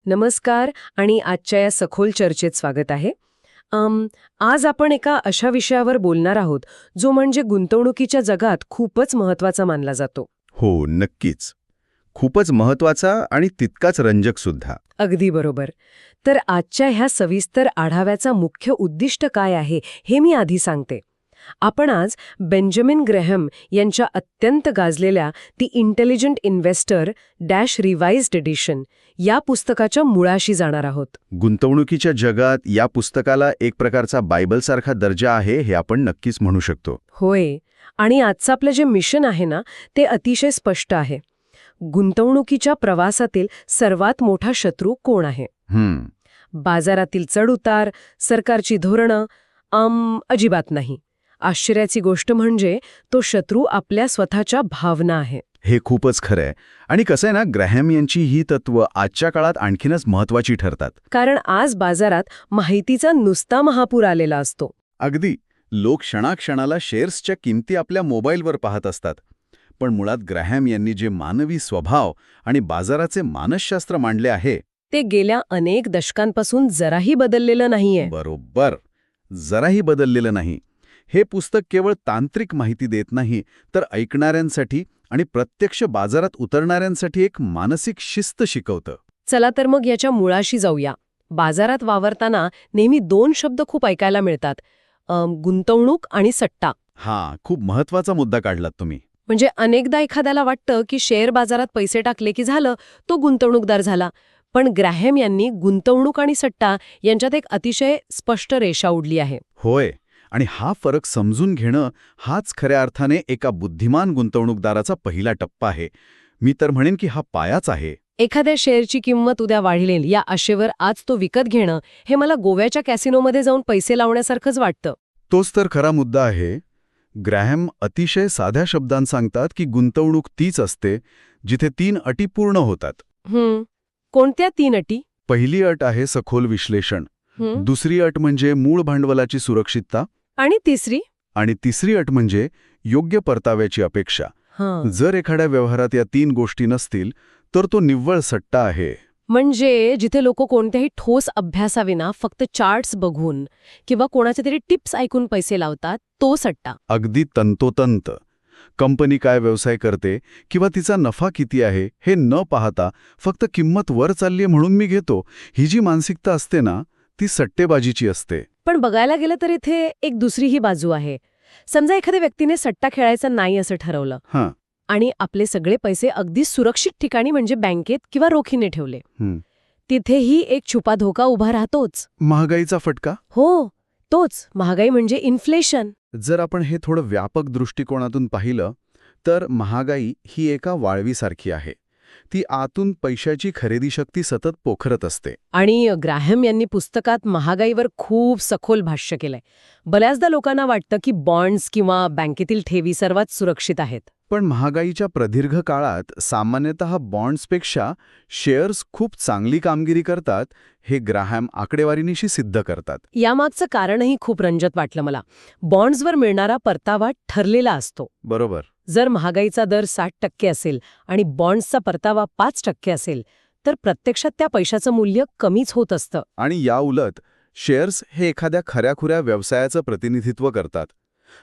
नमस्कार आणि आजच्या या सखोल चर्चेत स्वागत आहे. आज आपण एका अशा विषयावर बोलणार आहोत जो म्हणजे गुंतवणुकीच्या जगात खूपच महत्त्वाचा मानला जातो. हो, नक्कीच. खूपच महत्वाचा आणि तितकाच रंजक सुद्धा. अगदी बरोबर. तर आजच्या ह्या सविस्तर आढाव्याचा मुख्य उद्दिष्ट काय आहे हे मी आधी सांगते. आपण आज बेंजामिन ग्रॅहम यांच्या अत्यंत गाजलेल्या the intelligent investor dash revised edition या पुस्तकाच्या मुळाशी जाणार आहोत. गुंतवणुकीच्या जगात या पुस्तकाला एक प्रकारचा बायबलसारखा दर्जा आहे हे आपण नक्कीच म्हणू शकतो. होय. आणि आजचं आपलं जे मिशन आहे ना ते अतिशय स्पष्ट आहे. गुंतवणुकीच्या प्रवासातील सर्वात मोठा शत्रू कोण आहे? बाजारातील चढउतार, सरकारची धोरणं? अजिबात नाही. आश्चर्याची गोष्ट म्हणजे तो शत्रू आपल्या स्वतःच्या भावना आहे. हे खूपच खरं आहे. आणि कसं आहे ना, ग्रॅहम यांची ही तत्व आजच्या काळात आणखीनच महत्वाची ठरतात. कारण आज बाजारात माहितीचा नुसता महापूर आलेला असतो. अगदी. लोक क्षणाक्षणाला शेअर्सच्या किमती आपल्या मोबाईलवर पाहत असतात. पण मुळात ग्रॅहम यांनी जे मानवी स्वभाव आणि बाजाराचे मानसशास्त्र मांडले आहे ते गेल्या अनेक दशकांपासून जराही बदललेलं नाहीये. बरोबर. जराही बदललेलं नाही. हे पुस्तक केवळ तांत्रिक माहिती देत नाही, तर ऐकणाऱ्यांसाठी आणि प्रत्यक्ष बाजारात उतरणाऱ्यांसाठी एक मानसिक शिस्त शिकवतं. चला तर मग याच्या मुळाशी जाऊया. बाजारात वावरताना नेहमी दोन शब्द खूप ऐकायला मिळतात, गुंतवणूक आणि सट्टा. खूप महत्वाचा मुद्दा काढलात तुम्ही. म्हणजे अनेकदा एखाद्याला वाटतं की शेअर बाजारात पैसे टाकले की झालं, तो गुंतवणूकदार झाला. पण ग्रॅहम यांनी गुंतवणूक आणि सट्टा यांच्यात एक अतिशय स्पष्ट रेषा उडली आहे. होय. आणि हा फरक समजून घेणं हाच खऱ्या अर्थाने एका बुद्धिमान गुंतवणूकदाराचा पहिला टप्पा आहे. मी तर म्हणेन की हा पायाच आहे. एखाद्या शेअरची किंमत उद्या वाढलेल या आशेवर आज तो विकत घेणं हे मला गोव्याच्या कॅसिनोमध्ये जाऊन पैसे लावण्यासारखंच वाटतं. तोच तर खरा मुद्दा आहे. ग्रॅहम अतिशय साध्या शब्दांत सांगतात की गुंतवणूक तीच असते जिथे 3 अटी पूर्ण होतात. कोणत्या 3 अटी? पहिली अट आहे सखोल विश्लेषण. दुसरी अट म्हणजे मूळ भांडवलाची सुरक्षितता. आणि तिसरी अट म्हणजे योग्य परताव्याची अपेक्षा. जर एखाद्या व्यवहारात या 3 गोष्टी नसतील तर तो निव्वळ सट्टा आहे. म्हणजे जिथे लोक कोणत्याही ठोस अभ्यासाविना फक्त चार्ट्स बघून किंवा कोणाचे तरी टिप्स ऐकून पैसे लावतात, तो सट्टा. अगदी तंतोतंत. कंपनी काय व्यवसाय करते किंवा तिचा नफा किती आहे हे न पाहता फक्त किंमत वर चाललीये म्हणून मी घेतो, ही जी मानसिकता असते ना ती सट्टेबाजीची असते. पण बघायला गेलं तर इथे एक दुसरीही बाजू आहे. समजा एखाद्या व्यक्तीने सट्टा खेळायचा नाही असं ठरवलं आणि आपले सगळे पैसे अगदी सुरक्षित ठिकाणी म्हणजे बँकेत किंवा रोखीने ठेवले. तिथेही एक छुपा धोका उभा राहतोच. महागाईचा फटका. हो, तोच. महागाई म्हणजे इन्फ्लेशन. जर आपण हे थोडं व्यापक दृष्टिकोनातून पाहिलं तर महागाई ही एका वाळवीसारखी आहे. ती आतून पैशाची खरेदी शक्ती सतत पोखरत असते. आणि ग्रॅहम यांनी पुस्तकात महागाईवर खूप सखोल भाष्य केलंय. बऱ्याचदा लोकांना वाटतं की बॉन्ड्स किंवा बँकेतील ठेवी सर्वात सुरक्षित आहेत. पण महागाईच्या प्रदीर्घ काळात सामान्यतः बॉन्ड्सपेक्षा शेअर्स खूप चांगली कामगिरी करतात, हे ग्रॅहम आकडेवारीनिशी सिद्ध करतात. यामागचं कारणही खूप रंजक वाटलं मला. बॉन्ड्सवर मिळणारा परतावा ठरलेला असतो. बरोबर. जर महागाईचा दर 60% असेल आणि बॉन्ड्सचा परतावा 5% असेल तर प्रत्यक्षात त्या पैशाचं मूल्य कमीच होत असतं. आणि याउलट शेअर्स हे एखाद्या खऱ्याखुऱ्या व्यवसायाचं प्रतिनिधित्व करतात.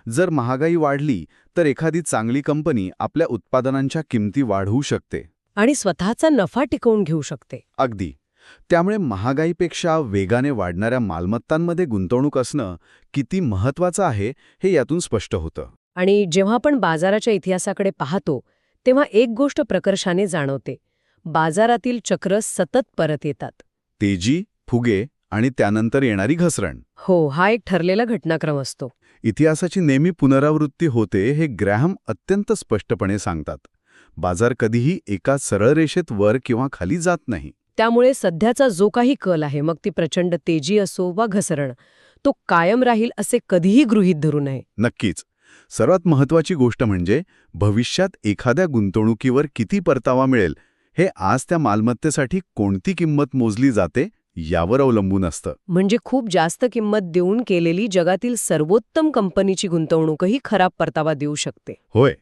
जर महागाई वाढली तर एखादी चांगली कंपनी आपल्या उत्पादनांच्या किमती वाढवू शकते आणि स्वतःचा नफा टिकवून घेऊ शकते. अगदी. त्यामुळे महागाईपेक्षा वेगाने वाढणाऱ्या मालमत्तांमध्ये गुंतवणूक असणं किती महत्वाचं आहे हे यातून स्पष्ट होतं. आणि जेव्हा आपण बाजाराच्या इतिहासाकडे पाहतो तेव्हा एक गोष्ट प्रकर्षाने जाणवते. बाजारातील चक्र सतत परत येतात. तेजी, फुगे आणि त्यानंतर येणारी घसरण. हो, हा एक ठरलेला घटनाक्रम असतो. इतिहासाची नेहमी पुनरावृत्ती होते हे ग्रॅहम अत्यंत स्पष्टपणे सांगतात. बाजार कधीही एका सरळ रेषेत वर किंवा खाली जात नाही. त्यामुळे सध्याचा जो काही कल आहे, मग ती प्रचंड तेजी असो वा घसरण, तो कायम राहील असे कधीही गृहीत धरू नये. नक्कीच. सर्वात महत्वाची गोष्ट म्हणजे भविष्यात एखाद्या गुंतवणुकीवर किती परतावा मिळेल हे आज त्या मालमत्तेसाठी कोणती किंमत मोजली जाते यावर अवलंबून असतं. म्हणजे खूप जास्त किंमत देऊन केलेली जगातील सर्वोत्तम कंपनीची गुंतवणूकही खराब परतावा देऊ शकते. होय.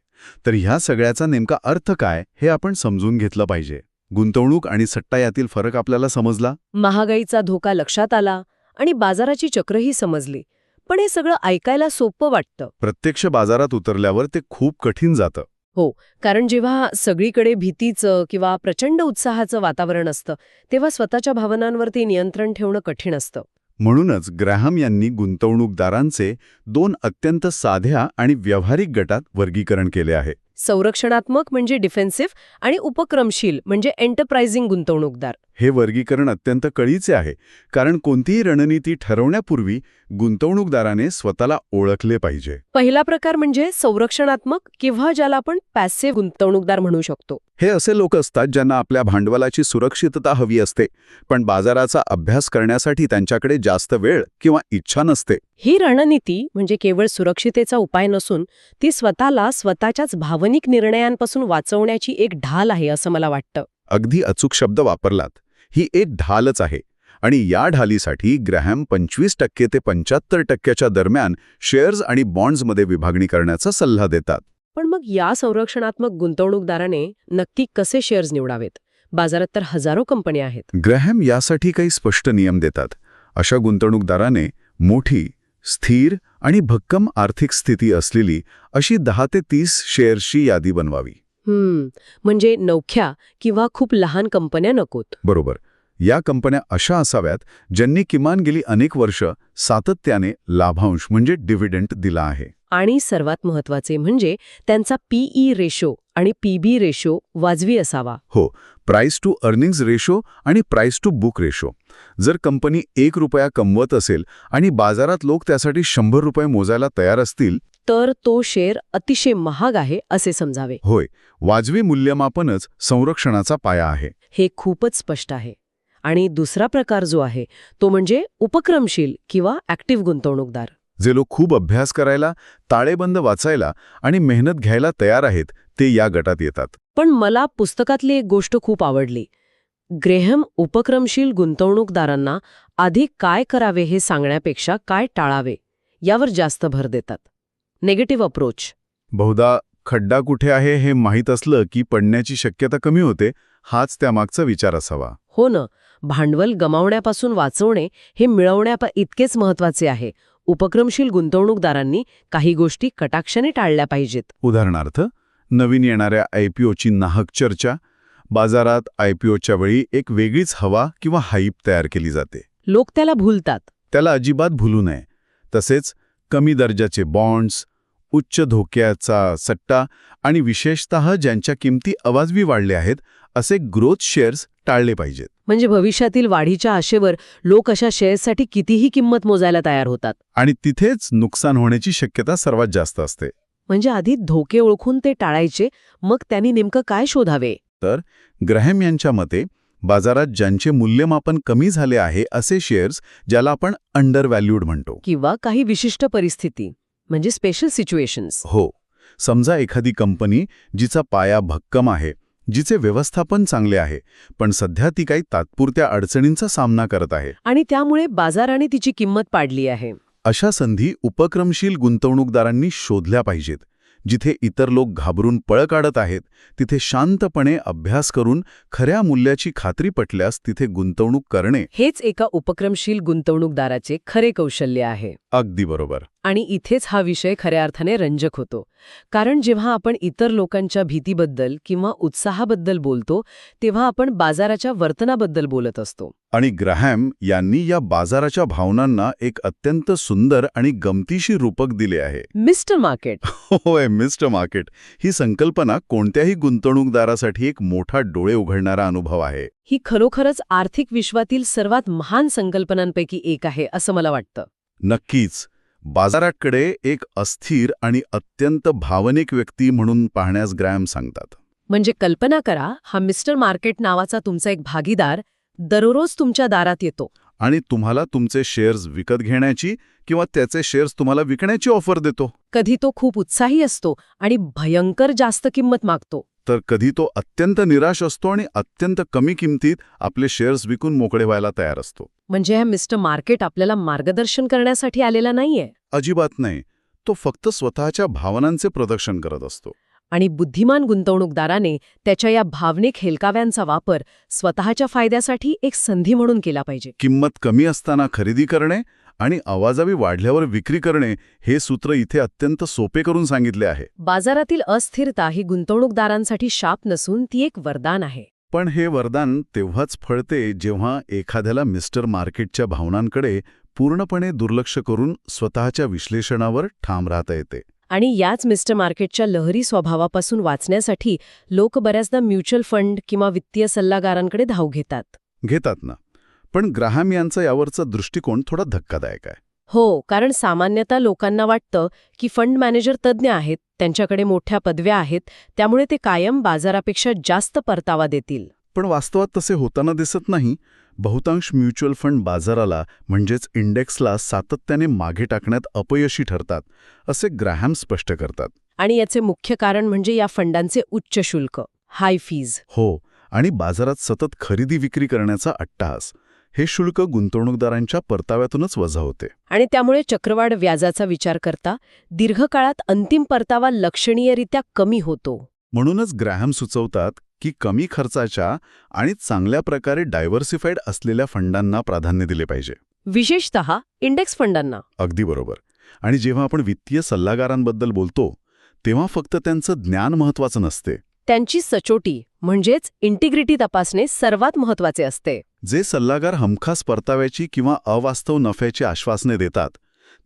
तर ह्या सगळ्याचा नेमका अर्थ काय हे आपण समजून घेतलं पाहिजे. गुंतवणूक आणि सट्टा यातील फरक आपल्याला समजला. महागाईचा धोका लक्षात आला आणि बाजाराची चक्रही समजली. पण हे सगळं ऐकायला सोपं वाटतं. प्रत्यक्ष बाजारात उतरल्यावर ते खूप कठीण जातं. हो, कारण जेव्हा सगळीकडे भीतीचं किंवा प्रचंड उत्साहाचं वातावरण असतं तेव्हा स्वतःच्या भावनांवरती नियंत्रण ठेवणं कठीण असतं. म्हणूनच ग्रॅहम यांनी गुंतवणूकदारांचे 2 अत्यंत साध्या आणि व्यावहारिक गटात वर्गीकरण केले आहे. संरक्षणात्मक म्हणजे डिफेन्सिव्ह आणि उपक्रमशील म्हणजे एंटरप्राइझिंग गुंतवणूकदार. हे वर्गीकरण अत्यंत कळीचे आहे, कारण कोणतीही रणनीती ठरवण्यापूर्वी गुंतवणूकदाराने स्वतःला ओळखले पाहिजे. पहिला प्रकार म्हणजे संरक्षणात्मक किंवा ज्याला आपण पॅसिव्ह गुंतवणूकदार म्हणू शकतो. हे असे लोक असतात ज्यांना आपल्या भांडवलाची सुरक्षितता हवी असते, पण बाजाराचा अभ्यास करण्यासाठी त्यांच्याकडे जास्त वेळ किंवा इच्छा नसते. ही रणनीती म्हणजे केवळ सुरक्षितेचा उपाय नसून ती स्वतःला स्वतःच्याच भावनिक निर्णयांपासून वाचवण्याची एक ढाल आहे असं मला वाटतं. अगदी अचूक शब्द वापरलात. ही एक ढालच आहे. आणि या ढालीसाठी ग्रॅहम 25% ते 75% दरम्यान शेअर्स आणि बॉन्ड्समध्ये विभागणी करण्याचा सल्ला देतात. पण मग या संरक्षणात्मक गुंतवणूकदाराने नक्की कसे शेअर्स निवडावेत? बाजारात तर हजारो कंपन्या आहेत. ग्रॅहम यासाठी काही स्पष्ट नियम देतात. अशा गुंतवणूकदाराने मोठी, स्थिर आणि भक्कम आर्थिक स्थिती असलेली अशी 10 ते 30 शेअर्सची यादी बनवावी. म्हणजे नवख्या किंवा खूप लहान कंपन्या नकोत. बरोबर. या कंपन्या अशा असाव्यात ज्यांनी किमान गेली अनेक वर्ष सातत्याने लाभांश म्हणजे डिव्हिडंड दिला आहे. आणि सर्वात महत्त्वाचे म्हणजे त्यांचा पीई रेशो आणि पीबी रेशो वाजवी असावा. हो, प्राइस टू अर्निंग्ज रेशो आणि प्राइस टू बुक रेशो. जर कंपनी ₹1 कमवत असेल आणि बाजारात लोक त्यासाठी ₹100 मोजायला तयार असतील, तर तो शेअर अतिशय महाग आहे असे समजावे. होय, वाजवी मूल्यमापनच संरक्षणाचा पाया आहे. हे खूपच स्पष्ट आहे. आणि दुसरा प्रकार जो आहे तो म्हणजे उपक्रमशील किंवा ॲक्टिव्ह गुंतवणूकदार. जे लोक खूप अभ्यास करायला, ताळेबंद वाचायला आणि मेहनत घ्यायला तयार आहेत ते या गटात येतात. पण मला पुस्तकातली एक गोष्ट खूप आवडली. ग्रॅहम उपक्रमशील गुंतवणूकदारांना आधी काय करावे हे सांगण्यापेक्षा काय टाळावे यावर जास्त भर देतात. Negative approach. बहुधा खड्डा कुठे आहे हे माहीत असलं की पडण्याची शक्यता कमी होते, हाच त्यामागचा विचार असावा. हो ना, भांडवल गमावण्यापासून वाचवणे हे मिळवण्याप इतकेच महत्त्वाचे आहे. उपक्रमशील गुंतवणूकदारांनी काही गोष्टी कटाक्षाने टाळल्या पाहिजेत. उदाहरणार्थ, नवीन येणाऱ्या IPOची नाहक चर्चा. बाजारात IPOच्या वेळी एक वेगळीच हवा किंवा हाईप तयार केली जाते. लोक त्याला भुलतात. त्याला अजिबात भुलू नये. तसेच कमी दर्जाचे बॉन्ड्स, उच्च धोक्याचा सट्टा आणि विशेषतः ज्यांच्या किमती अवाजवी वाढल्या आहेत असे ग्रोथ शेअर्स टाळले पाहिजेत. म्हणजे भविष्यातील वाढीच्या आशेवर लोक अशा शेअर्ससाठी कितीही किंमत मोजायला तयार होतात. आणि तिथेच नुकसान होण्याची शक्यता सर्वात जास्त असते. म्हणजे आधी धोके ओळखून ते टाळायचे, मग त्यांनी नेमकं काय शोधावे? तर ग्रॅहम यांच्या मते बाजारात ज्यांचे मूल्यमापन कमी झाले आहे असे शेअर्स, ज्याला आपण अंडरव्हॅल्यूड म्हणतो, किंवा काही विशिष्ट परिस्थिती म्हणजे स्पेशल सिच्युएशन्स. हो, समजा एखादी कंपनी जिचा पाया भक्कम आहे, जिचे व्यवस्थापन चांगले आहे, पण सध्या ती काही तात्पुरत्या अडचणींचा सामना करत आहे आणि त्यामुळे बाजाराने तिची किंमत पाडली आहे. अशा संधी उपक्रमशील गुंतवणूकदारांनी शोधल्या पाहिजेत. जिथे इतर लोक घाबरून पळ काढत आहेत तिथे शांतपणे अभ्यास करून खऱ्या मूल्याची खात्री पटल्यास तिथे गुंतवणूक करणे, हेच एका उपक्रमशील गुंतवणूकदाराचे खरे कौशल्य आहे. अगदी बरोबर. आणि इथेच हा विषय खऱ्या अर्थाने रंजक होतो. कारण जेव्हा आपण इतर लोकांच्या भीतीबद्दल किंवा उत्साहाबद्दल बोलतो तेव्हा आपण बाजाराच्या वर्तनाबद्दल बोलत असतो. आणि ग्रॅहम यांनी या बाजाराच्या भावनांना एक अत्यंत सुंदर आणि गमतीशीर रूपक दिले आहे. Mister market. होय, मिस्टर मार्केट ही संकल्पना कोणत्याही गुंतवणूकदारासाठी एक मोठा डोळे उघडणारा अनुभव आहे. ही खरोखरच आर्थिक विश्वातील सर्वात महान संकल्पनांपैकी एक आहे असं मला वाटतं. नक्कीच. बाजाराकडे एक अस्थिर आणि अत्यंत भावनिक व्यक्ती म्हणून पाहण्यास ग्रॅहम सांगतात. म्हणजे कल्पना करा, हा मिस्टर मार्केट नावाचा तुमचा एक भागीदार दररोज तुमच्या दारात येतो आणि तुम्हाला तुमचे शेअर्स विकत घेण्याची किंवा त्याचे शेअर्स तुम्हाला विकण्याची ऑफर देतो. कधी तो खूप उत्साही असतो आणि भयंकर जास्त किंमत मागतो, तर कधी तो अत्यंत निराश असतो आणि अत्यंत कमी किमतीत आपले शेअर्स विकून मोकळे व्हायला तयार असतो. म्हणजे हा मिस्टर मार्केट आपल्याला मार्गदर्शन करण्यासाठी आलेला नाहीये. अजिबात नाही. तो फक्त स्वतःच्या भावनांचे प्रदर्शन करत असतो. आणि बुद्धिमान गुंतवणूकदाराने त्याच्या या भावनिक हेलकाव्यांचा वापर स्वतःच्या फायद्यासाठी एक संधी म्हणून केला पाहिजे. किंमत कमी असताना खरेदी करणे आणि आवाजावी वाढल्यावर विक्री करणे हे सूत्र इथे अत्यंत सोपे करून सांगितले आहे. बाजारातील अस्थिरता ही गुंतवणूकदारांसाठी शाप नसून ती एक वरदान आहे. पण हे वरदान तेव्हाच फळते जेव्हा एखाद्याला मिस्टर मार्केटच्या भावनांकडे पूर्णपणे दुर्लक्ष करून स्वतःच्या विश्लेषणावर ठाम राहता येते. आणि याच मिस्टर मार्केटच्या लहरी स्वभावापासून वाचण्यासाठी लोक बऱ्याचदा म्युच्युअल फंड किंवा वित्तीय सल्लागारांकडे धाव घेतात ना. पण ग्राहम यांचा यावरचा दृष्टिकोन थोडा धक्कादायक आहे. हो, कारण सामान्यतः लोकांना वाटतं की फंड मॅनेजर तज्ज्ञ आहेत, त्यांच्याकडे मोठ्या पदव्या आहेत, त्यामुळे ते कायम बाजारापेक्षा जास्त परतावा देतील. पण वास्तवात तसे होताना दिसत नाही. बहुतांश म्युच्युअल फंड बाजाराला म्हणजेच इंडेक्सला सातत्याने मागे टाकण्यात अपयशी ठरतात, असे ग्राहम स्पष्ट करतात. आणि याचे मुख्य कारण म्हणजे या फंडांचे उच्च शुल्क, हाय फीज. हो, आणि बाजारात सतत खरेदी विक्री करण्याचा अट्टहास. हे शुल्क गुंतवणूकदारांच्या परताव्यातूनच वजा होते. आणि त्यामुळे चक्रवाढ व्याजाचा विचार करता दीर्घकाळात अंतिम परतावा लक्षणीयरित्या कमी होतो. म्हणूनच ग्राहम सुचवतात की कमी खर्चाच्या आणि चांगल्या प्रकारे डायव्हर्सिफाईड असलेल्या फंडांना प्राधान्य दिले पाहिजे, विशेषतः इंडेक्स फंडांना. अगदी बरोबर. आणि जेव्हा आपण वित्तीय सल्लागारांबद्दल बोलतो तेव्हा फक्त त्यांचं ज्ञान महत्त्वाचं नसते, त्यांची सचोटी म्हणजेच इंटिग्रिटी तपासणे सर्वात महत्त्वाचे असते. जे सल्लागार हमखास परताव्याची किंवा अवास्तव नफ्याची आश्वासने देतात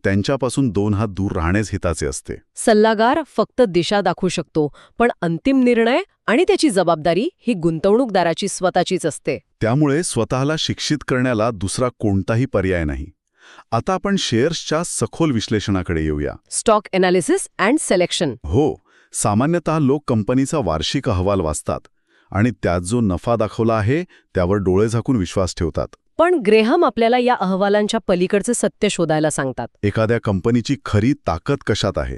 त्यांच्यापासून 2 हात दूर राहणेच हिताचे असते. सल्लागार फक्त दिशा दाखवू शकतो, पण अंतिम निर्णय आणि त्याची जबाबदारी ही गुंतवणूकदाराची स्वतःचीच असते. त्यामुळे स्वतःला शिक्षित करण्याला दुसरा कोणताही पर्याय नाही. आता आपण शेअर्सच्या सखोल विश्लेषणाकडे येऊया. Stock analysis and selection. हो, सामान्यतः लोक कंपनीचा वार्षिक अहवाल वाचतात आणि त्यात जो नफा दाखवला आहे त्यावर डोळे झाकून विश्वास ठेवतात. पण ग्रेहम आपल्याला या अहवालांच्या पलीकडचे सत्य शोधायला सांगतात. एखाद्या कंपनीची खरी ताकद कशात आहे,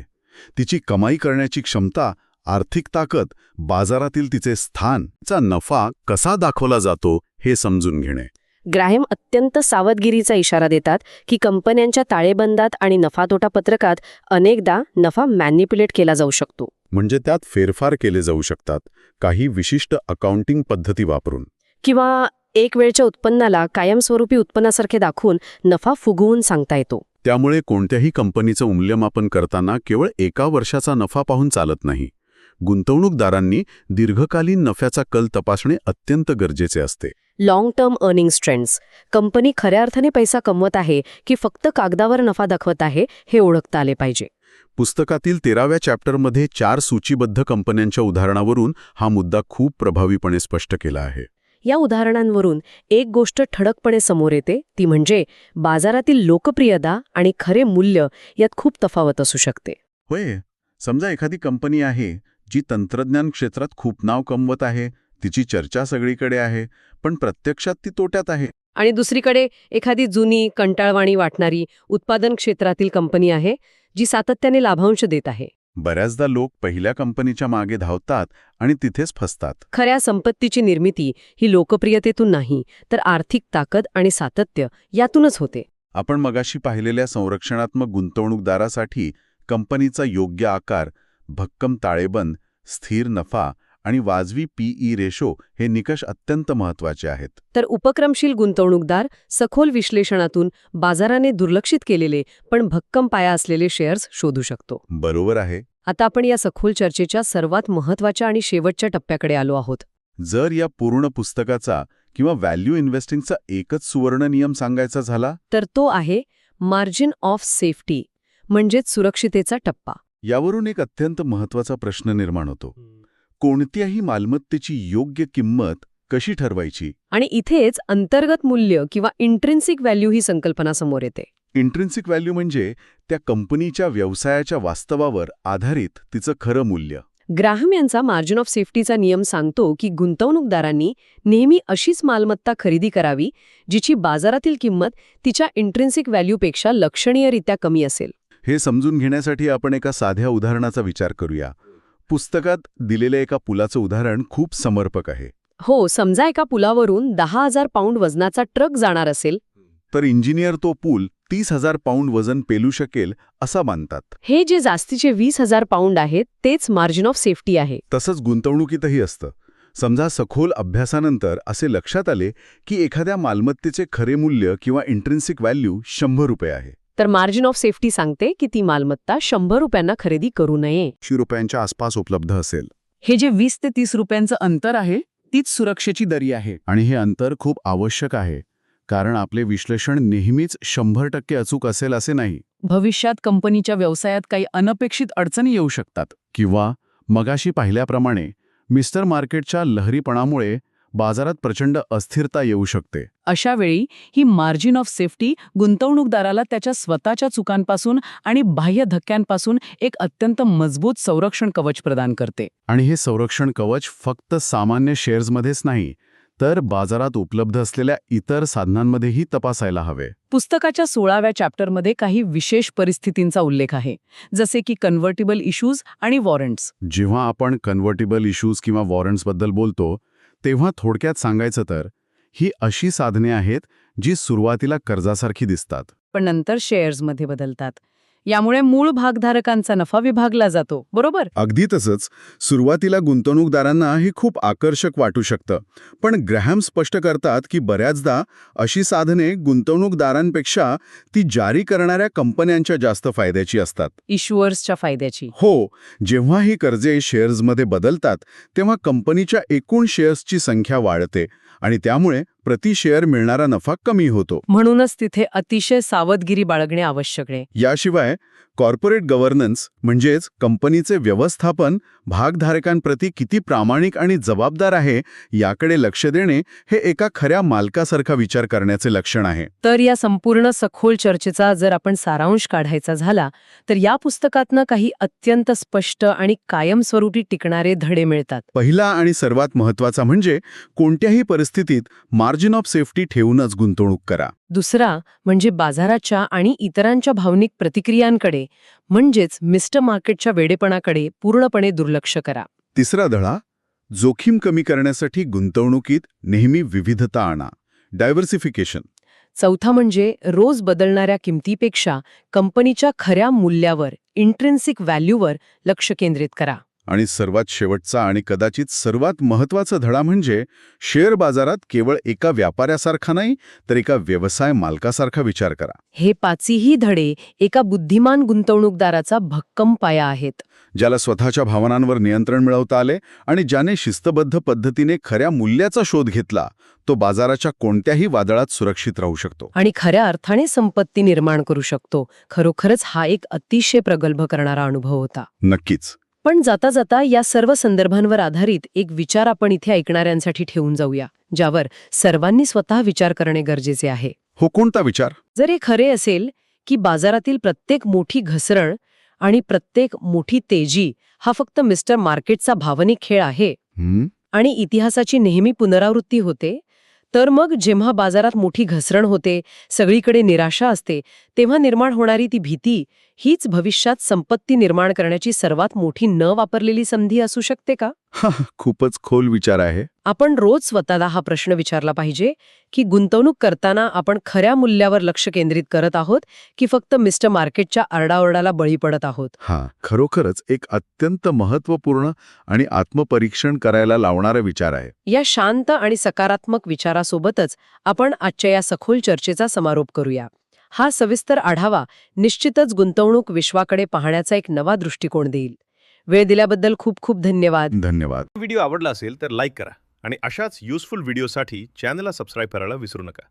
तिची कमाई करण्याची क्षमता, आर्थिक ताकद, बाजारातील तिचे स्थान, चा नफा कसा दाखवला जातो हे समजून घेणे. ग्राहम अत्यंत सावधगिरीचा इशारा देतात की कंपन्यांच्या ताळेबंदात आणि नफा-तोटा पत्रकात अनेकदा नफा मॅनिप्युलेट केला जाऊ शकतो. म्हणजे त्यात फेरफार केले जाऊ शकतात, काही विशिष्ट अकाउंटिंग पद्धती वापरून. किंवा एक वेळच्या उत्पन्नाला कायमस्वरूपी उत्पन्नासारखे दाखवून नफा फुगवून सांगता येतो. त्यामुळे कोणत्याही कंपनीचं मूल्यमापन करताना केवळ एका वर्षाचा नफा पाहून चालत नाही. गुंतवणूकदारांनी दीर्घकालीन नफ्याचा कल तपासणे अत्यंत गरजेचे असते. Long term earnings trends, company खऱ्या अर्थाने पैसा कमवत आहे की फक्त कागदावर नफा दाखवत आहे हे ओळखता आले पाहिजे. पुस्तकातील 13व्या चॅप्टरमध्ये 4 सूचीबद्ध कंपन्यांच्या उदाहरणावरून हा मुद्दा खूप प्रभावीपणे स्पष्ट केला आहे. या उदाहरणांवरून एक गोष्ट ठळकपणे समोर येते, ती म्हणजे बाजारातील लोकप्रियता आणि खरे मूल्य यात खूप तफावत असू शकते. होय, समजा एखादी कंपनी आहे जी तंत्रज्ञान क्षेत्रात खूप नाव कमवत आहे, तिची चर्चा सगळीकडे आहे, पण प्रत्यक्षात ती तोट्यात आहे. आणि दुसरीकडे एखादी जुनी, कंटाळवाणी वाटणारी उत्पादन क्षेत्रातील कंपनी आहे जी सातत्याने लाभांश देत आहे. बऱ्याचदा लोक पहिल्या कंपनीच्या मागे धावतात आणि तिथेच फसतात. खऱ्या संपत्तीची निर्मिती ही लोकप्रियतेतून नाही, तर आर्थिक ताकद आणि सातत्य यातूनच होते. आपण मगाशी पाहिलेल्या संरक्षणात्मक गुंतवणूकदारासाठी कंपनीचा योग्य आकार, भक्कम ताळेबंद, स्थिर नफा आणि वाजवी पीई रेशो हे निकष अत्यंत महत्त्वाचे आहेत. तर उपक्रमशील गुंतवणूकदार सखोल विश्लेषणातून बाजाराने दुर्लक्षित केलेले पण भक्कम पाया असलेले शेअर्स शोधू शकतो. बरोबर आहे. आता आपण या सखोल चर्चेच्या सर्वात महत्त्वाच्या आणि शेवटच्या टप्प्याकडे आलो आहोत. जर या पूर्ण पुस्तकाचा किंवा व्हॅल्यू इन्व्हेस्टिंगचा एकच सुवर्ण नियम सांगायचा झाला तर तो आहे मार्जिन ऑफ सेफ्टी, म्हणजेच सुरक्षितेचा टप्पा. यावरून एक अत्यंत महत्त्वाचा प्रश्न निर्माण होतो. कोणत्याही मालमत्तेची योग्य किंमत कशी ठरवायची? आणि इथेच अंतर्गत मूल्य किंवा इंट्रिन्सिक व्हॅल्यू ही संकल्पना समोर येते. इंट्रिन्सिक व्हॅल्यू म्हणजे त्या कंपनीच्या व्यवसायाच्या वास्तवावर आधारित तिचं खरं मूल्य. ग्राहम यांचा मार्जिन ऑफ सेफ्टीचा नियम सांगतो की गुंतवणूकदारांनी नेहमी अशीच मालमत्ता खरेदी करावी जिची बाजारातील किंमत तिच्या इंट्रिन्सिक व्हॅल्यूपेक्षा लक्षणीयरित्या कमी असेल. हे समजून घेण्यासाठी आपण एका साध्या उदाहरणाचा विचार करूया. पुस्तकात दिलेल्या एका पुलाचं उदाहरण खूप समर्पक आहे. हो, समजा एका पुलावरून 10,000 पाऊंड वजनाचा ट्रक जाणार असेल. तर इंजिनियर तो पूल 30,000 पाऊंड वजन पेलू शकेल असा मानतात. हे जे जास्तीचे 20,000 पाऊंड आहेत तेच मार्जिन ऑफ सेफ्टी आहे. तसंच गुंतवणुकीतही असतं. समजा सखोल अभ्यासानंतर असे लक्षात आले की एखाद्या मालमत्तेचे खरे मूल्य किंवा इंट्रिन्सिक व्हॅल्यू 100 रुपये आहे. तर मार्जिन ऑफ सेफ्टी सांगते की ती मालमत्ता 100 रुपयांना खरेदी करू नये. 100 रुपयांच्या आसपास उपलब्ध असेल. हे जे 20 ते 30 रुपयांचं अंतर आहे तीच सुरक्षेची दरी आहे. आणि हे अंतर खूप आवश्यक आहे, कारण आपले विश्लेषण नेहमीच 100% अचूक असेल असे नाही. भविष्यात कंपनीच्या व्यवसायात काही अनपेक्षित अडचणी येऊ शकतात. किंवा मगाशी पाहिल्याप्रमाणे मिस्टर मार्केटच्या लहरीपणामुळे बाजारात प्रचंड अस्थिरता येऊ शकते. अशा वेळी ही मार्जिन ऑफ सेफ्टी गुंतवणूकदाराला त्याच्या स्वतःच्या चुकांपासून आणि बाह्य धक्क्यांपासून एक अत्यंत मजबूत संरक्षण कवच प्रदान करते. आणि हे संरक्षण कवच फक्त सामान्य शेअर्समध्येच नाही, तर बाजारात उपलब्ध असलेल्या इतर साधनांमध्येही तपासायला हवे. पुस्तकाच्या 16व्या चॅप्टरमध्ये काही विशेष परिस्थितींचा उल्लेख आहे, जसे की कन्व्हर्टिबल इश्यूज आणि वॉरंट्स. जेव्हा आपण कन्व्हर्टिबल इश्यूज किंवा वॉरंट्सबद्दल बोलतो, तेव्हा थोडक्यात सांगायचं तर ही अशी साधने आहेत जी सुरुवातीला कर्जासारखी दिसतात, पण नंतर शेअर्समध्ये बदलतात. यामुळे मूळ भागधारकांचा नफा विभागला जातो, बरोबर? अगदी तसंच. सुरुवातीला गुंतवणूकदारांना ही खूप आकर्षक वाटू शकतं, पण ग्रॅहम स्पष्ट करतात की बऱ्याचदा अशी साधने गुंतवणूकदारांपेक्षा ती जारी करणाऱ्या कंपन्यांच्या जास्त फायद्याची असतात. इश्युअर्सच्या फायद्याची. हो, जेव्हा ही कर्जे शेअर्समध्ये बदलतात तेव्हा कंपनीच्या एकूण शेअर्सची संख्या वाढते आणि त्यामुळे प्रति शेअर मिळणारा नफा कमी होतो. म्हणूनच तिथे अतिशय सावधगिरी बाळगणे आवश्यक आहे. याशिवाय कॉर्पोरेट गव्हर्नन्स म्हणजेच कंपनीचे व्यवस्थापन भागधारकांप्रती किती प्रामाणिक आणि जबाबदार आहे याकडे लक्ष देणे हे एका खऱ्या मालकासारखा विचार करण्याचे लक्षण आहे. तर या संपूर्ण सखोल चर्चेचा जर आपण सारांश काढायचा झाला तर या पुस्तकातनं काही अत्यंत स्पष्ट आणि कायमस्वरूपी टिकणारे धडे मिळतात. पहिला आणि सर्वात महत्त्वाचा म्हणजे कोणत्याही परिस्थितीत मार्जिन ऑफ सेफ्टी ठेवूनच गुंतवणूक करा. दुसरा म्हणजे बाजाराच्या आणि इतरांच्या भावनिक प्रतिक्रियांकडे म्हणजेच मिस्टर मार्केटच्या वेडेपणाकडे पूर्णपणे दुर्लक्ष करा. तिसरा धडा, जोखीम कमी करण्यासाठी गुंतवणुकीत नेहमी विविधता आणा, डायव्हर्सिफिकेशन. चौथा म्हणजे रोज बदलणाऱ्या किमतीपेक्षा कंपनीच्या खऱ्या मूल्यावर इंट्रिन्सिक व्हॅल्यूवर लक्ष केंद्रित करा. आणि सर्वात शेवटचा आणि कदाचित सर्वात महत्त्वाचा धडा म्हणजे शेअर बाजारात केवळ एका व्यापाऱ्यासारखा नाही तर एका व्यवसाय मालकासारखा विचार करा. हे पाचही धडे एका बुद्धिमान गुंतवणूकदाराचा भक्कम पाया आहेत, ज्याला स्वतःच्या भावनांवर नियंत्रण मिळवता आले आणि ज्याने शिस्तबद्ध पद्धतीने खऱ्या मूल्याचा शोध घेतला तो बाजाराच्या कोणत्याही वादळात सुरक्षित राहू शकतो आणि खऱ्या अर्थाने संपत्ती निर्माण करू शकतो. खरोखरच हा एक अतिशय प्रगल्भ करणारा अनुभव होता. नक्कीच. पण जाता जाता या सर्व संदर्भांवर आधारित एक विचार आपण इथे ऐकणाऱ्यांसाठी ठेवून जाऊया, ज्यावर सर्वांनी स्वतः विचार करणे गरजेचे आहे. हो, कोणता विचार? जर हे खरे असेल की बाजारातील प्रत्येक मोठी घसरण आणि प्रत्येक मोठी तेजी हा फक्त मिस्टर मार्केटचा भावनिक खेळ आहे आणि इतिहासाची नेहमी पुनरावृत्ती होते, तर मग जेव्हा बाजारात मोठी घसरण होते, सगळीकडे निराशा असते, तेव्हा निर्माण होणारी ती भीती हीच भविष्यात संपत्ती निर्माण करण्याची सर्वात मोठी न वापरलेली संधी असू शकते का? खूपच खोल विचार आहे. आपण रोज स्वतःला हा प्रश्न विचारला पाहिजे की गुंतवणूक करताना आपण खऱ्या मूल्यावर लक्ष केंद्रित करत आहोत की फक्त मिस्टर मार्केटच्या आरडाओरडाला बळी पडत आहोत. खरोखरच एक अत्यंत महत्त्वपूर्ण आणि आत्मपरीक्षण करायला लावणारा विचार आहे. या शांत आणि सकारात्मक विचारासोबतच आपण आजच्या या सखोल चर्चेचा समारोप करूया. हा सविस्तर आढावा निश्चितच गुंतवणूक विश्वाकडे पाहण्याचा एक नवा दृष्टिकोन देईल. वेळ दिल्याबद्दल खूप खूप धन्यवाद. धन्यवाद. व्हिडिओ आवडला असेल तर लाईक करा आणि अशाच युजफुल व्हिडिओसाठी चॅनलला सबस्क्राईब करायला विसरू नका.